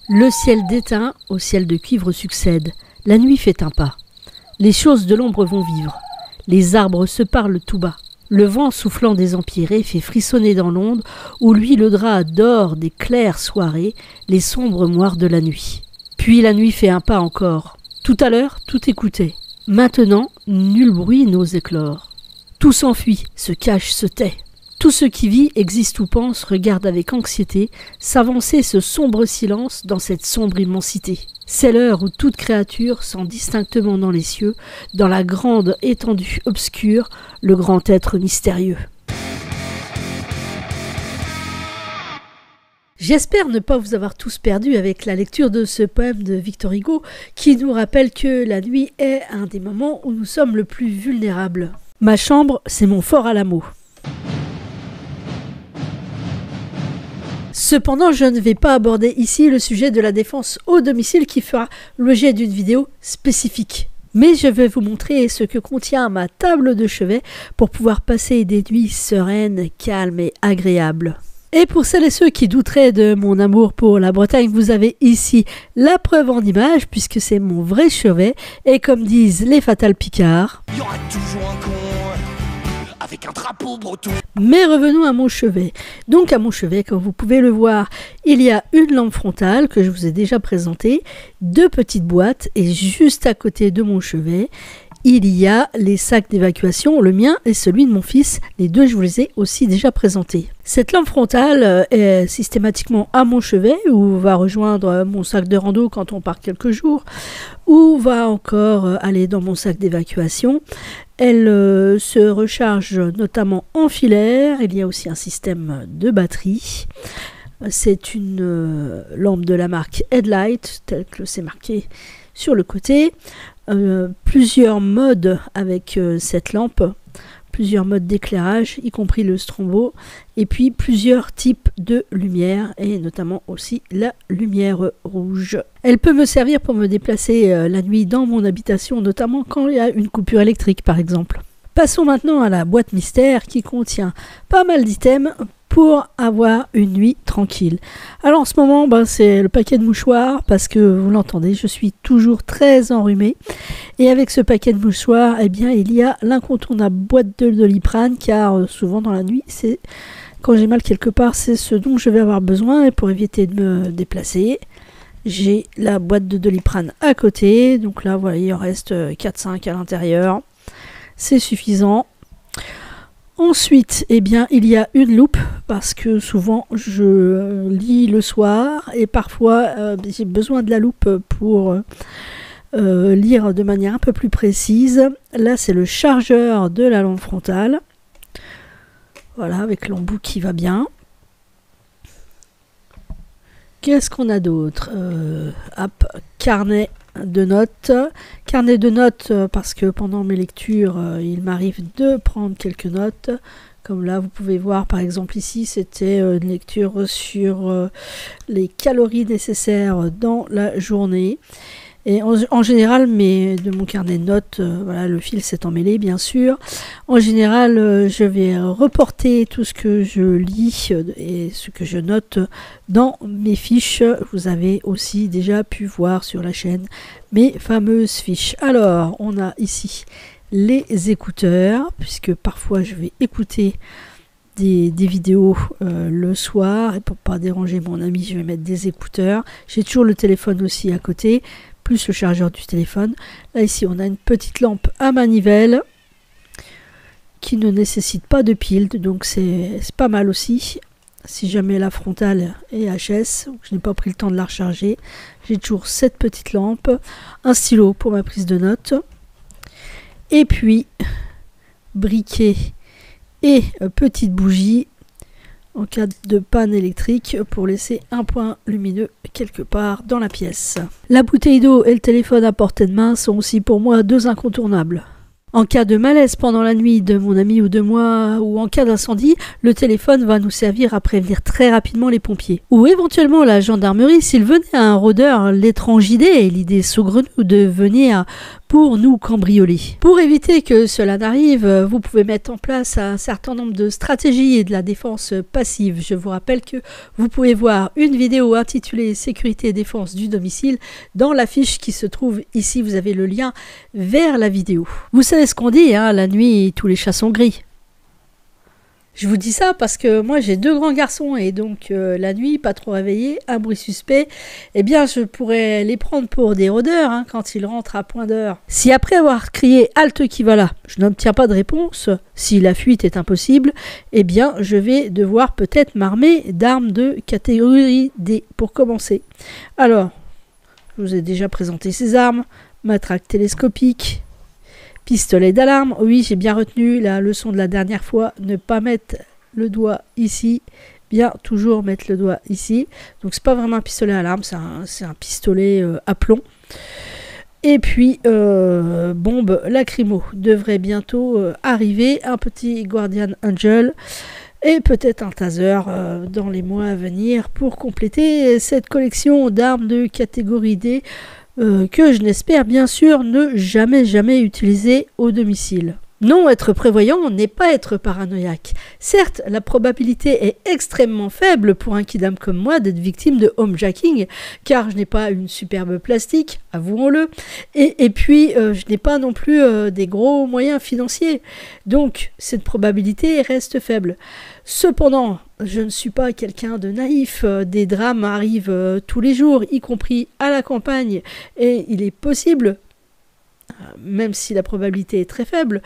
Le ciel d'étain au ciel de cuivre succède. La nuit fait un pas. Les choses de l'ombre vont vivre. Les arbres se parlent tout bas. Le vent soufflant des empyrées fait frissonner dans l'onde où luit le drap d'or des claires soirées, les sombres moires de la nuit. Puis la nuit fait un pas encore. Tout à l'heure, tout écoutait. Maintenant, nul bruit n'ose éclore. Tout s'enfuit, se cache, se tait. Tout ce qui vit, existe ou pense, regarde avec anxiété s'avancer ce sombre silence dans cette sombre immensité. C'est l'heure où toute créature sent distinctement dans les cieux, dans la grande étendue obscure, le grand être mystérieux. J'espère ne pas vous avoir tous perdus avec la lecture de ce poème de Victor Hugo qui nous rappelle que la nuit est un des moments où nous sommes le plus vulnérables. Ma chambre, c'est mon fort Alamo. Cependant, je ne vais pas aborder ici le sujet de la défense au domicile qui fera l'objet d'une vidéo spécifique. Mais je vais vous montrer ce que contient ma table de chevet pour pouvoir passer des nuits sereines, calmes et agréables. Et pour celles et ceux qui douteraient de mon amour pour la Bretagne, vous avez ici la preuve en image puisque c'est mon vrai chevet. Et comme disent les fatals Picards, il y aura toujours un con avec un drapeau breton. Mais revenons à mon chevet. Donc à mon chevet, comme vous pouvez le voir, il y a une lampe frontale que je vous ai déjà présentée, deux petites boîtes et juste à côté de mon chevet, il y a les sacs d'évacuation, le mien et celui de mon fils. Les deux, je vous les ai aussi déjà présentés. Cette lampe frontale est systématiquement à mon chevet où va rejoindre mon sac de rando quand on part quelques jours ou va encore aller dans mon sac d'évacuation. Elle se recharge notamment en filaire. Il y a aussi un système de batterie. C'est une lampe de la marque Headlight, telle que c'est marqué sur le côté. Plusieurs modes avec cette lampe, plusieurs modes d'éclairage, y compris le strombo, et puis plusieurs types de lumière, et notamment aussi la lumière rouge. Elle peut me servir pour me déplacer la nuit dans mon habitation, notamment quand il y a une coupure électrique par exemple. Passons maintenant à la boîte mystère qui contient pas mal d'items pour avoir une nuit tranquille. Alors en ce moment, c'est le paquet de mouchoirs parce que vous l'entendez, je suis toujours très enrhumée. Et avec ce paquet de mouchoirs, eh bien, il y a l'incontournable boîte de Doliprane car souvent dans la nuit, c'est quand j'ai mal quelque part, c'est ce dont je vais avoir besoin. Et pour éviter de me déplacer, j'ai la boîte de Doliprane à côté. Donc là, voilà, il en reste 4-5 à l'intérieur. C'est suffisant. Ensuite, eh bien, il y a une loupe parce que souvent je lis le soir et parfois j'ai besoin de la loupe pour lire de manière un peu plus précise. Là, c'est le chargeur de la lampe frontale. Voilà, avec l'embout qui va bien. Qu'est-ce qu'on a d'autre? Carnet de notes. Carnet de notes parce que pendant mes lectures, il m'arrive de prendre quelques notes. Comme là, vous pouvez voir, par exemple ici, c'était une lecture sur les calories nécessaires dans la journée. Et en général, de mon carnet de notes, voilà, le fil s'est emmêlé, bien sûr. En général, je vais reporter tout ce que je lis et ce que je note dans mes fiches. Vous avez aussi déjà pu voir sur la chaîne mes fameuses fiches. Alors, on a ici les écouteurs, puisque parfois je vais écouter des vidéos le soir. Et pour pas déranger mon ami, je vais mettre des écouteurs. J'ai toujours le téléphone aussi à côté, plus le chargeur du téléphone. Là ici on a une petite lampe à manivelle qui ne nécessite pas de pile, donc c'est pas mal aussi. Si jamais la frontale est HS, je n'ai pas pris le temps de la recharger, j'ai toujours cette petite lampe, un stylo pour ma prise de notes, et puis briquet et petite bougie en cas de panne électrique pour laisser un point lumineux quelque part dans la pièce. La bouteille d'eau et le téléphone à portée de main sont aussi pour moi deux incontournables. En cas de malaise pendant la nuit de mon ami ou de moi, ou en cas d'incendie, le téléphone va nous servir à prévenir très rapidement les pompiers. Ou éventuellement la gendarmerie s'il venait à un rôdeur l'étrange idée et l'idée saugrenue de venir pour nous cambrioler. Pour éviter que cela n'arrive, vous pouvez mettre en place un certain nombre de stratégies et de la défense passive. Je vous rappelle que vous pouvez voir une vidéo intitulée Sécurité et défense du domicile dans la fiche qui se trouve ici. Vous avez le lien vers la vidéo. Vous savez ce qu'on dit, hein, la nuit, tous les chats sont gris. Je vous dis ça parce que moi j'ai 2 grands garçons et donc la nuit, pas trop réveillés, un bruit suspect, eh bien je pourrais les prendre pour des rôdeurs hein, quand ils rentrent à point d'heure. Si après avoir crié « Halte qui va là », je n'obtiens pas de réponse, si la fuite est impossible, eh bien je vais devoir peut-être m'armer d'armes de catégorie D pour commencer. Alors, je vous ai déjà présenté ces armes, matraque télescopique, pistolet d'alarme, oui j'ai bien retenu la leçon de la dernière fois, ne pas mettre le doigt ici, bien toujours mettre le doigt ici. Donc c'est pas vraiment un pistolet à alarme, c'est un pistolet à plomb. Et puis bombe lacrymo devrait bientôt arriver, un petit Guardian Angel et peut-être un taser dans les mois à venir pour compléter cette collection d'armes de catégorie D. Que je n'espère bien sûr ne jamais utiliser au domicile. Non, être prévoyant n'est pas être paranoïaque. Certes, la probabilité est extrêmement faible pour un kidam comme moi d'être victime de homejacking, car je n'ai pas une superbe plastique, avouons-le, et puis je n'ai pas non plus des gros moyens financiers. Donc, cette probabilité reste faible. Cependant, je ne suis pas quelqu'un de naïf, des drames arrivent tous les jours, y compris à la campagne, et il est possible, même si la probabilité est très faible,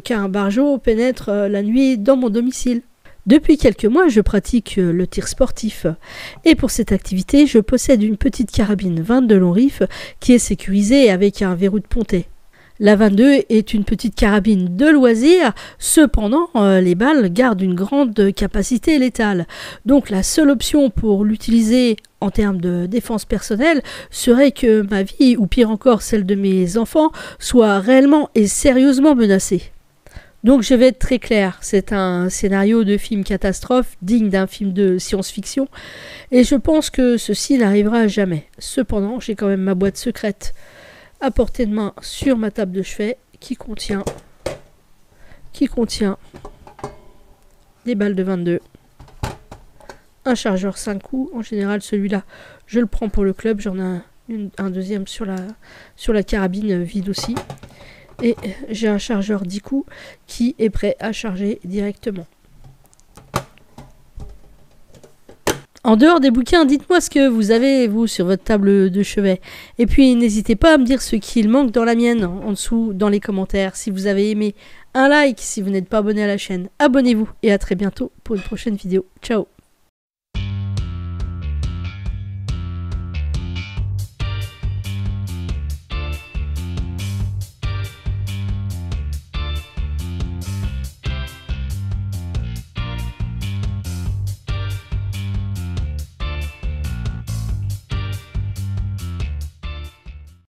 qu'un barjot pénètre la nuit dans mon domicile. Depuis quelques mois, je pratique le tir sportif, et pour cette activité, je possède une petite carabine 22 long rifle qui est sécurisée avec un verrou de pontet. La 22 est une petite carabine de loisir, cependant les balles gardent une grande capacité létale. Donc la seule option pour l'utiliser en termes de défense personnelle serait que ma vie, ou pire encore celle de mes enfants, soit réellement et sérieusement menacée. Donc je vais être très clair, c'est un scénario de film catastrophe digne d'un film de science-fiction, et je pense que ceci n'arrivera jamais. Cependant, j'ai quand même ma boîte secrète à portée de main sur ma table de chevet qui contient des balles de 22, un chargeur 5 coups, en général celui-là je le prends pour le club, j'en ai un deuxième sur la carabine vide aussi, et j'ai un chargeur 10 coups qui est prêt à charger directement. En dehors des bouquins, dites-moi ce que vous avez, vous, sur votre table de chevet. Et puis, n'hésitez pas à me dire ce qu'il manque dans la mienne, en dessous, dans les commentaires. Si vous avez aimé, un like. Si vous n'êtes pas abonné à la chaîne, abonnez-vous. Et à très bientôt pour une prochaine vidéo. Ciao!